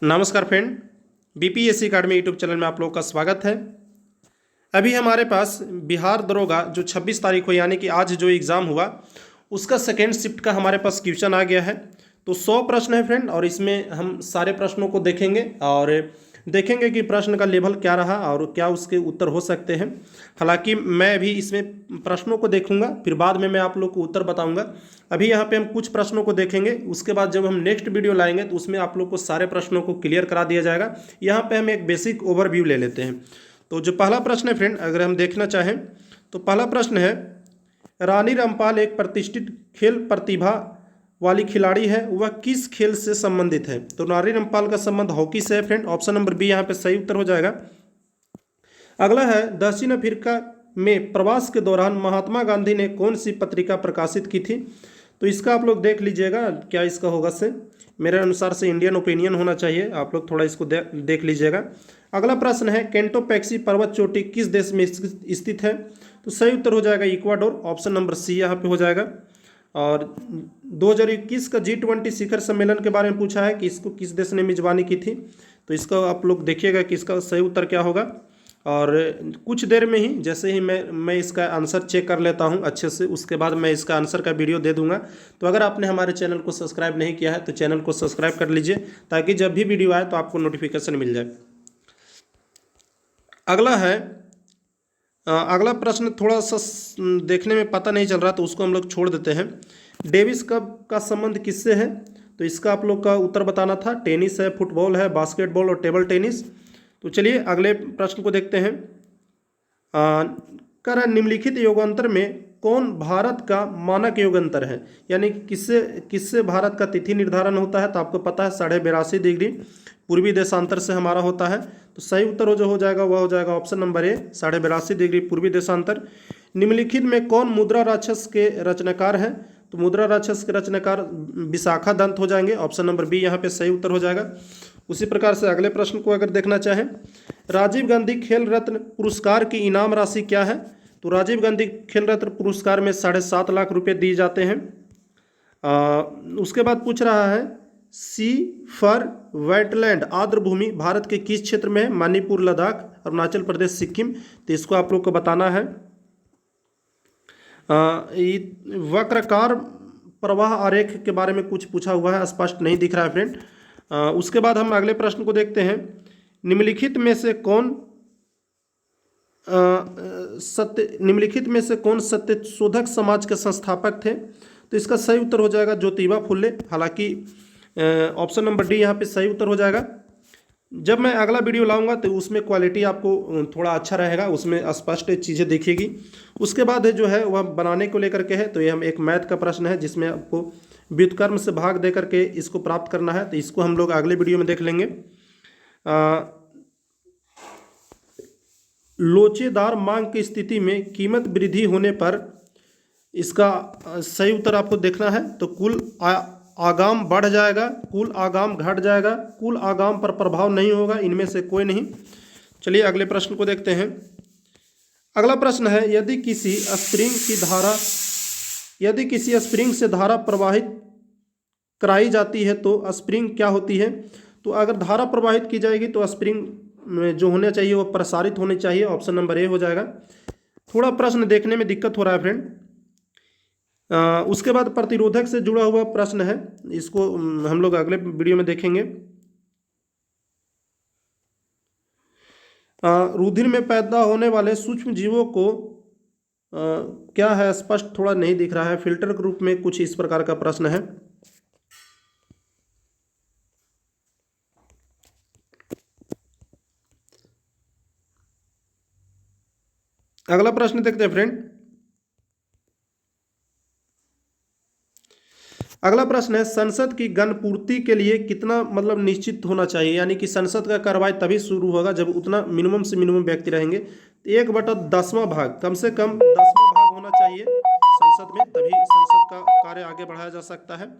नमस्कार friend, BPSC academy YouTube channel में आप लोगों का स्वागत है। अभी हमारे पास बिहार दरोगा जो 26 तारीख को यानी कि आज जो एग्ज़ाम हुआ उसका सेकेंड शिफ्ट का हमारे पास क्वेश्चन आ गया है। तो 100 प्रश्न है फ्रेंड, और इसमें हम सारे प्रश्नों को देखेंगे और देखेंगे कि प्रश्न का लेवल क्या रहा और क्या उसके उत्तर हो सकते हैं। हालांकि मैं भी इसमें प्रश्नों को देखूंगा, फिर बाद में मैं आप लोग को उत्तर बताऊंगा। अभी यहाँ पे हम कुछ प्रश्नों को देखेंगे, उसके बाद जब हम नेक्स्ट वीडियो लाएंगे तो उसमें आप लोग को सारे प्रश्नों को क्लियर करा दिया जाएगा। यहाँ पे हम एक बेसिक ओवरव्यू ले लेते हैं। तो जो पहला प्रश्न है फ्रेंड, अगर हम देखना चाहें तो पहला प्रश्न है, रानी रामपाल एक प्रतिष्ठित खेल प्रतिभा वाली खिलाड़ी है, वह किस खेल से संबंधित है? तो रानी रामपाल का संबंध हॉकी से है फ्रेंड। ऑप्शन नंबर बी यहाँ पे सही उत्तर हो जाएगा। अगला है, दक्षिण अफ्रीका में प्रवास के दौरान महात्मा गांधी ने कौन सी पत्रिका प्रकाशित की थी? तो इसका आप लोग देख लीजिएगा क्या इसका होगा से। मेरे अनुसार से इंडियन ओपिनियन होना चाहिए, आप लोग थोड़ा इसको देख लीजिएगा। अगला प्रश्न है, केंटोपैक्सी पर्वत चोटी किस देश में स्थित है? तो सही उत्तर हो जाएगा इक्वाडोर। ऑप्शन नंबर सी यहाँ पे हो जाएगा। और 2021 का G20 शिखर सम्मेलन के बारे में पूछा है कि इसको किस देश ने मेजबानी की थी? तो इसका आप लोग देखिएगा कि इसका सही उत्तर क्या होगा। और कुछ देर में ही जैसे ही मैं इसका आंसर चेक कर लेता हूं अच्छे से, उसके बाद मैं इसका आंसर का वीडियो दे दूंगा। तो अगर आपने हमारे चैनल को सब्सक्राइब नहीं किया है तो चैनल को सब्सक्राइब कर लीजिए, ताकि जब भी वीडियो आए तो आपको नोटिफिकेशन मिल जाए। अगला है, अगला प्रश्न थोड़ा सा देखने में पता नहीं चल रहा तो उसको हम लोग छोड़ देते हैं। डेविस कप का संबंध किससे है? तो इसका आप लोग का उत्तर बताना था। टेनिस है, फुटबॉल है, बास्केटबॉल और टेबल टेनिस। तो चलिए अगले प्रश्न को देखते हैं। कर निम्नलिखित योगांतर में कौन भारत का मानक योगांतर है? यानी किससे किससे भारत का तिथि निर्धारण होता है? तो आपको पता है 82.5 डिग्री पूर्वी देशांतर से हमारा होता है। तो सही उत्तर जो हो जाएगा वह हो जाएगा ऑप्शन नंबर ए, 82.5 डिग्री पूर्वी देशांतर। निम्नलिखित में कौन मुद्रा राक्षस के रचनाकार हैं? तो मुद्रा राक्षस के रचनाकार विशाखा दंत हो जाएंगे। ऑप्शन नंबर बी यहाँ पे सही उत्तर हो जाएगा। उसी प्रकार से अगले प्रश्न को अगर देखना चाहें, राजीव गांधी खेल रत्न पुरस्कार की इनाम राशि क्या है? तो राजीव गांधी खेल रत्न पुरस्कार में 7.5 लाख रुपए दिए जाते हैं। उसके बाद पूछ रहा है, सी फॉर वेटलैंड आर्द्र भूमि भारत के किस क्षेत्र में है? मणिपुर, लद्दाख, अरुणाचल प्रदेश, सिक्किम। तो इसको आप लोग को बताना है। वक्राकार प्रवाह आरेख के बारे में कुछ पूछा हुआ है, स्पष्ट नहीं दिख रहा है फ्रेंड। उसके बाद हम अगले प्रश्न को देखते हैं। निम्नलिखित में से कौन सत्यशोधक समाज के संस्थापक थे? तो इसका सही उत्तर हो जाएगा ज्योतिबा फुले। हालांकि ऑप्शन नंबर डी यहाँ पे सही उत्तर हो जाएगा। जब मैं अगला वीडियो लाऊंगा तो उसमें क्वालिटी आपको थोड़ा अच्छा रहेगा, उसमें स्पष्ट चीज़ें दिखेगी। उसके बाद जो है वह बनाने को लेकर के है। तो ये हम एक मैथ का प्रश्न है जिसमें आपको व्युत्क्रम से भाग दे करके इसको प्राप्त करना है। तो इसको हम लोग अगले वीडियो में देख लेंगे। लोचेदार मांग की स्थिति में कीमत वृद्धि होने पर इसका सही उत्तर आपको देखना है। तो कुल आगाम बढ़ जाएगा, कुल आगाम घट जाएगा, कुल आगाम पर प्रभाव नहीं होगा, इनमें से कोई नहीं। चलिए अगले प्रश्न को देखते हैं। अगला प्रश्न है, यदि किसी स्प्रिंग से धारा प्रवाहित कराई जाती है तो स्प्रिंग क्या होती है? तो अगर धारा प्रवाहित की जाएगी तो स्प्रिंग जो होना चाहिए वो प्रसारित होनी चाहिए। ऑप्शन नंबर ए हो जाएगा। थोड़ा प्रश्न देखने में दिक्कत हो रहा है फ्रेंड। उसके बाद प्रतिरोधक से जुड़ा हुआ प्रश्न है, इसको हम लोग अगले वीडियो में देखेंगे। रुधिर में पैदा होने वाले सूक्ष्म जीवों को क्या है, स्पष्ट थोड़ा नहीं दिख रहा है। फिल्टर के रूप में कुछ इस प्रकार का प्रश्न है। अगला प्रश्न देखते हैं फ्रेंड। अगला प्रश्न है, संसद की गणपूर्ति के लिए कितना निश्चित होना चाहिए? यानी कि संसद का कार्रवाई तभी शुरू होगा जब उतना मिनिमम से मिनिमम व्यक्ति रहेंगे। 1/10वां भाग, कम से कम 10वां भाग होना चाहिए संसद में, तभी संसद का कार्य आगे बढ़ाया जा सकता है।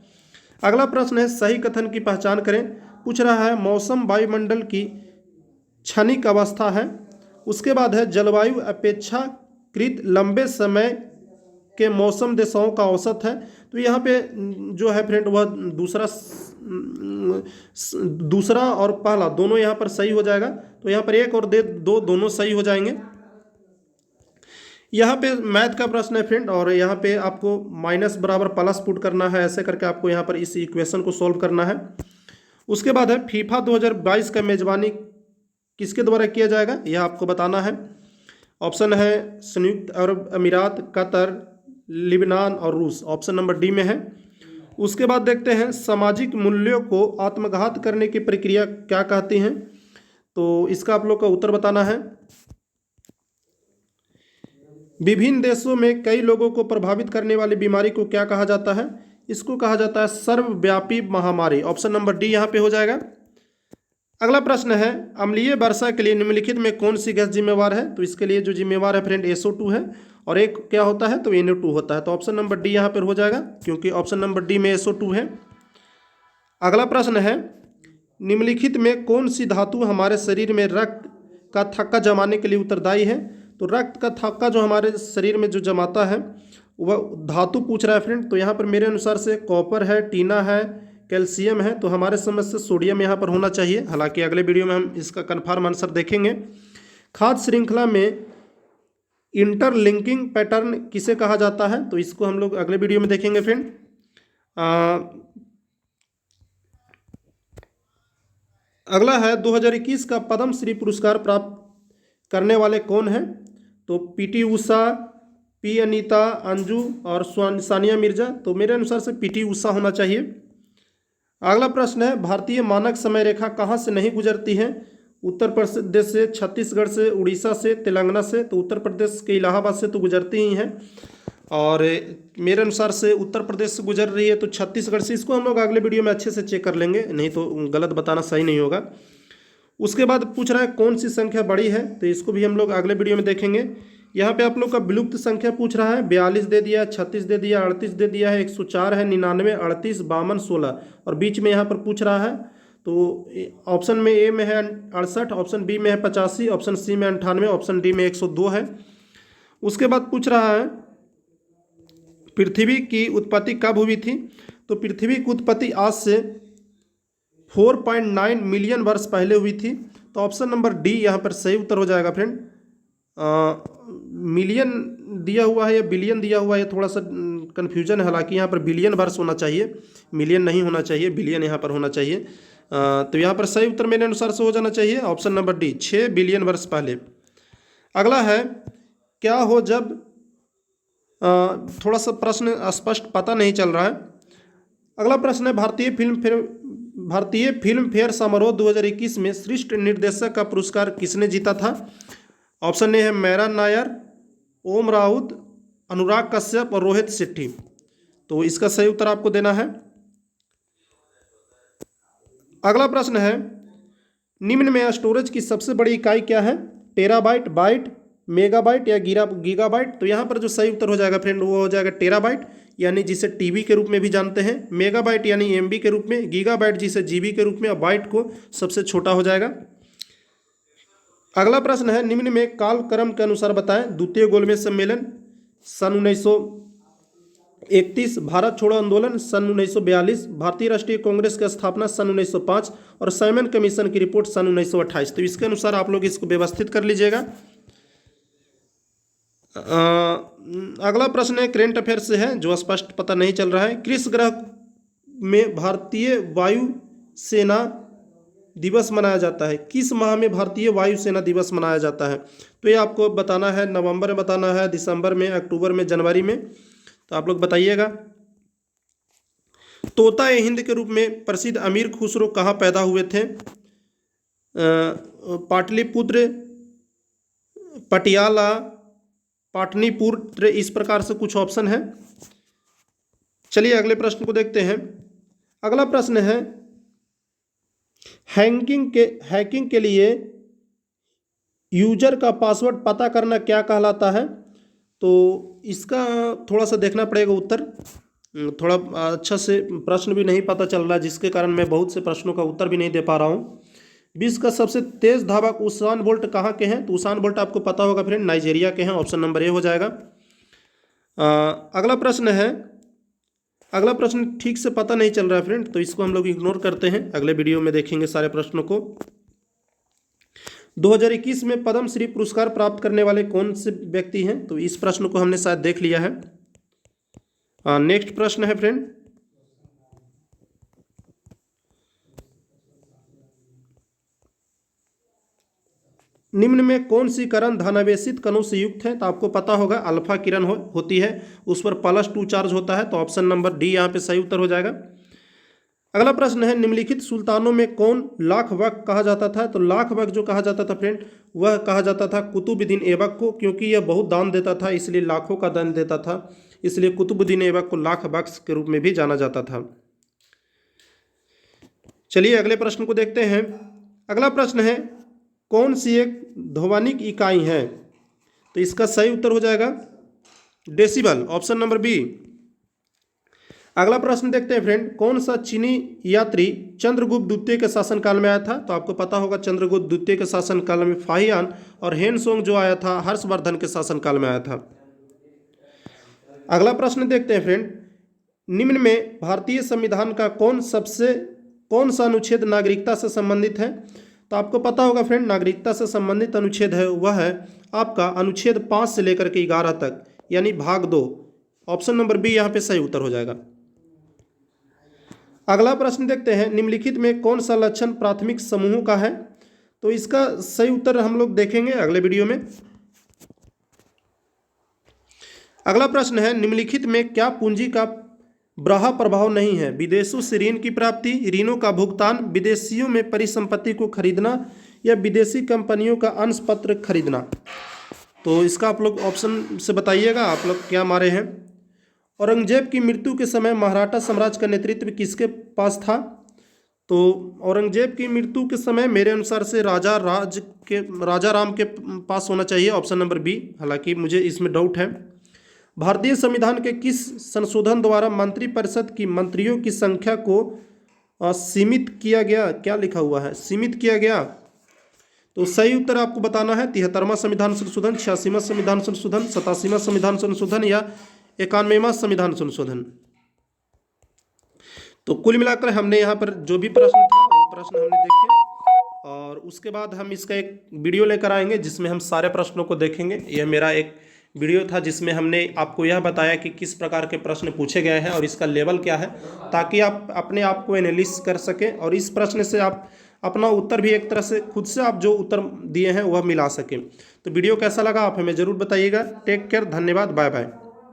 अगला प्रश्न है, सही कथन की पहचान करें। पूछ रहा है, मौसम वायुमंडल की क्षणिक अवस्था है। उसके बाद है, जलवायु अपेक्षाकृत लंबे समय के मौसम दशाओं का औसत है। तो यहाँ पे जो है फ्रेंड वह दूसरा दूसरा और पहला दोनों यहाँ पर सही हो जाएगा। तो यहाँ पर 1 और दो दोनों सही हो जाएंगे। यहाँ पे मैथ का प्रश्न है फ्रेंड, और यहाँ पे आपको माइनस बराबर प्लस पुट करना है, ऐसे करके आपको यहाँ पर इस इक्वेशन को सॉल्व करना है। उसके बाद है फीफा 2022 का मेजबानी किसके द्वारा किया जाएगा, यह आपको बताना है। ऑप्शन है संयुक्त अरब अमीरात, कतर, लिबनान और रूस। ऑप्शन नंबर डी में है। उसके बाद देखते हैं सामाजिक मूल्यों को आत्मघात करने की प्रक्रिया क्या कहती हैं, तो इसका आप लोग का उत्तर बताना है। विभिन्न देशों में कई लोगों को प्रभावित करने वाली बीमारी को क्या कहा जाता है, इसको कहा जाता है सर्वव्यापी महामारी। ऑप्शन नंबर डी यहाँ पे हो जाएगा। अगला प्रश्न है अम्लीय वर्षा के लिए निम्नलिखित में कौन सी गैस जिम्मेवार है, तो इसके लिए जो जिम्मेवार है फ्रेंड SO2 है, और एक क्या होता है तो NO2 होता है। तो ऑप्शन नंबर डी यहाँ पर हो जाएगा, क्योंकि ऑप्शन नंबर डी में SO2 है। अगला प्रश्न है निम्नलिखित में कौन सी धातु हमारे शरीर में रक्त का थक्का जमाने के लिए उत्तरदायी है, तो रक्त का थक्का जो हमारे शरीर में जो जमाता है वह धातु पूछ रहा है फ्रेंड। तो यहाँ पर मेरे अनुसार से कॉपर है, टीना है, कैल्शियम है, तो हमारे समझ से सोडियम यहाँ पर होना चाहिए। हालांकि अगले वीडियो में हम इसका कन्फर्म आंसर देखेंगे। खाद्य श्रृंखला में इंटरलिंकिंग पैटर्न किसे कहा जाता है, तो इसको हम लोग अगले वीडियो में देखेंगे फ्रेंड। अगला है 2021 का पद्म श्री पुरस्कार प्राप्त करने वाले कौन हैं, तो PT उषा, P अनीता, अंजू और सानिया मिर्जा। तो मेरे अनुसार से PT उषा होना चाहिए। अगला प्रश्न है भारतीय मानक समय रेखा कहाँ से नहीं गुजरती है, उत्तर प्रदेश से, छत्तीसगढ़ से, उड़ीसा से, तेलंगाना से। तो उत्तर प्रदेश के इलाहाबाद से तो गुजरती ही हैं, और मेरे अनुसार से उत्तर प्रदेश से गुजर रही है, तो छत्तीसगढ़ से। इसको हम लोग अगले वीडियो में अच्छे से चेक कर लेंगे, नहीं तो गलत बताना सही नहीं होगा। उसके बाद पूछ रहा है कौन सी संख्या बड़ी है, तो इसको भी हम लोग अगले वीडियो में देखेंगे। यहाँ पे आप लोग का विलुप्त संख्या पूछ रहा है, 42 दे दिया, 36 दे दिया, 38 दे दिया है, 104 है, 99, 38, 52, 16, और बीच में यहाँ पर पूछ रहा है। तो ऑप्शन में ए में है 68, ऑप्शन बी में है 85, ऑप्शन सी में 98, ऑप्शन डी में 102 है। उसके बाद पूछ रहा है पृथ्वी की उत्पत्ति कब हुई थी, तो पृथ्वी की उत्पत्ति आज से 4.9 मिलियन वर्ष पहले हुई थी। तो ऑप्शन नंबर डी यहाँ पर सही उत्तर हो जाएगा फ्रेंड। मिलियन दिया हुआ है या बिलियन दिया हुआ है, थोड़ा सा कन्फ्यूजन है। हालांकि यहाँ पर बिलियन वर्ष होना चाहिए, मिलियन नहीं होना चाहिए, बिलियन यहाँ पर होना चाहिए। तो यहाँ पर सही उत्तर मेरे अनुसार से हो जाना चाहिए ऑप्शन नंबर डी, 6 बिलियन वर्ष पहले। अगला है क्या हो जब, थोड़ा सा प्रश्न स्पष्ट पता नहीं चल रहा है। अगला प्रश्न है भारतीय फिल्म फेयर समारोह 2021 में श्रेष्ठ निर्देशक का पुरस्कार किसने जीता था। ऑप्शन ए है मेहरान नायर, ओम राउत, अनुराग कश्यप और रोहित शेट्टी। तो इसका सही उत्तर आपको देना है। अगला प्रश्न है निम्न में स्टोरेज की सबसे बड़ी इकाई क्या है, टेराबाइट, बाइट, मेगाबाइट या गीगाबाइट। तो यहाँ पर जो सही उत्तर हो जाएगा फ्रेंड वो हो जाएगा टेराबाइट, यानी जिसे TB के रूप में भी जानते हैं, मेगाबाइट यानी MB के रूप में, गीगाबाइट जिसे GB के रूप में, और बाइट को सबसे छोटा हो जाएगा। अगला प्रश्न है निम्न में कालक्रम के अनुसार बताएं द्वितीय गोलमेज सम्मेलन सन 1931, भारत छोड़ो आंदोलन सन 1942, भारतीय राष्ट्रीय कांग्रेस की स्थापना सन 1905 और साइमन कमीशन की रिपोर्ट सन 1928। तो इसके अनुसार आप लोग इसको व्यवस्थित कर लीजिएगा। अगला प्रश्न है करेंट अफेयर से है, जो स्पष्ट पता नहीं चल रहा है। किस ग्रह में भारतीय वायु सेना दिवस मनाया जाता है, किस माह में भारतीय वायुसेना दिवस मनाया जाता है। तो ये आपको बताना है, नवंबर में बताना है, दिसंबर में, अक्टूबर में, जनवरी में। तो आप लोग बताइएगा। तोता ए हिंद के रूप में प्रसिद्ध अमीर खुसरो कहाँ पैदा हुए थे, पाटलिपुत्र, पटियाला, पाटलिपुत्र, इस प्रकार से कुछ ऑप्शन है। चलिए अगले प्रश्न को देखते हैं। अगला प्रश्न है हैकिंग के लिए यूजर का पासवर्ड पता करना क्या कहलाता है। तो इसका थोड़ा सा देखना पड़ेगा उत्तर, थोड़ा अच्छा से प्रश्न भी नहीं पता चल रहा है, जिसके कारण मैं बहुत से प्रश्नों का उत्तर भी नहीं दे पा रहा हूँ। विश्व का सबसे तेज धावक उसान बोल्ट कहाँ के हैं, तो उसान बोल्ट आपको पता होगा फ्रेंड, नाइजीरिया के हैं। ऑप्शन नंबर ए हो जाएगा। अगला प्रश्न है अगला प्रश्न ठीक से पता नहीं चल रहा है फ्रेंड, तो इसको हम लोग इग्नोर करते हैं, अगले वीडियो में देखेंगे सारे प्रश्नों को। 2021 में पद्म श्री पुरस्कार प्राप्त करने वाले कौन से व्यक्ति हैं? तो इस प्रश्न को हमने शायद देख लिया है। नेक्स्ट प्रश्न है फ्रेंड, निम्न में कौन सी किरण धनावेशित कणों से युक्त है? तो आपको पता होगा अल्फा किरण होती है, उस पर +2 चार्ज होता है, तो ऑप्शन नंबर डी यहाँ पे सही उत्तर हो जाएगा। अगला प्रश्न है, निम्नलिखित सुल्तानों में कौन लाख वक्त कहा जाता था? तो लाख वक्त जो कहा जाता था फ्रेंड, वह कहा जाता था कुतुबुद्दीन ऐबक को, क्योंकि यह बहुत दान देता था, इसलिए लाखों का दान देता था, इसलिए कुतुबुद्दीन ऐबक को लाख वक्त के रूप में भी जाना जाता था। चलिए अगले प्रश्न को देखते हैं। अगला प्रश्न है, कौन सी एक ध्वनिक इकाई है? तो इसका सही उत्तर हो जाएगा डेसिबल, ऑप्शन नंबर बी। अगला प्रश्न देखते हैं फ्रेंड, कौन सा चीनी यात्री चंद्रगुप्त द्वितीय के शासनकाल में आया था? तो आपको पता होगा चंद्रगुप्त द्वितीय के शासनकाल में फाहियान, और हेनसोंग जो आया था हर्षवर्धन के शासनकाल में आया था। अगला प्रश्न देखते हैं फ्रेंड, निम्न में भारतीय संविधान का कौन सा अनुच्छेद नागरिकता से संबंधित है? तो आपको पता होगा फ्रेंड, नागरिकता से संबंधित अनुच्छेद है वह है आपका अनुच्छेद 5 से लेकर के 11 तक, यानी भाग 2, ऑप्शन नंबर बी यहाँ पे सही उत्तर हो जाएगा। अगला प्रश्न देखते हैं, निम्नलिखित में कौन सा लक्षण प्राथमिक समूहों का है? तो इसका सही उत्तर हम लोग देखेंगे अगले वीडियो में। अगला प्रश्न है, निम्नलिखित में क्या पूंजी का ब्राहा प्रभाव नहीं है? विदेशों से ऋण की प्राप्ति, ऋणों का भुगतान, विदेशियों में परिसंपत्ति को खरीदना, या विदेशी कंपनियों का अंश पत्र खरीदना। तो इसका आप लोग ऑप्शन से बताइएगा, आप लोग क्या मारे हैं। औरंगजेब की मृत्यु के समय मराठा साम्राज्य का नेतृत्व किसके पास था? तो औरंगजेब की मृत्यु के समय मेरे अनुसार से राजा राम के पास होना चाहिए, ऑप्शन नंबर बी, हालांकि मुझे इसमें डाउट है। भारतीय संविधान के किस संशोधन द्वारा मंत्रिपरिषद की मंत्रियों की संख्या को सीमित किया गया? क्या लिखा हुआ है, सीमित किया गया? तो सही उत्तर आपको बताना है 73वां संविधान संशोधन, 86वां संविधान संशोधन, 87वां संविधान संशोधन, या 91वां संविधान संशोधन। तो कुल मिलाकर हमने यहाँ पर जो भी प्रश्न था वो प्रश्न हमने देखे, और उसके बाद हम इसका एक वीडियो लेकर आएंगे जिसमें हम सारे प्रश्नों को देखेंगे। यह मेरा एक वीडियो था जिसमें हमने आपको यह बताया कि किस प्रकार के प्रश्न पूछे गए हैं और इसका लेवल क्या है, ताकि आप अपने आप को एनालिसिस कर सकें और इस प्रश्न से आप अपना उत्तर भी एक तरह से खुद से आप जो उत्तर दिए हैं वह मिला सकें। तो वीडियो कैसा लगा आप हमें ज़रूर बताइएगा। टेक केयर, धन्यवाद, बाय बाय।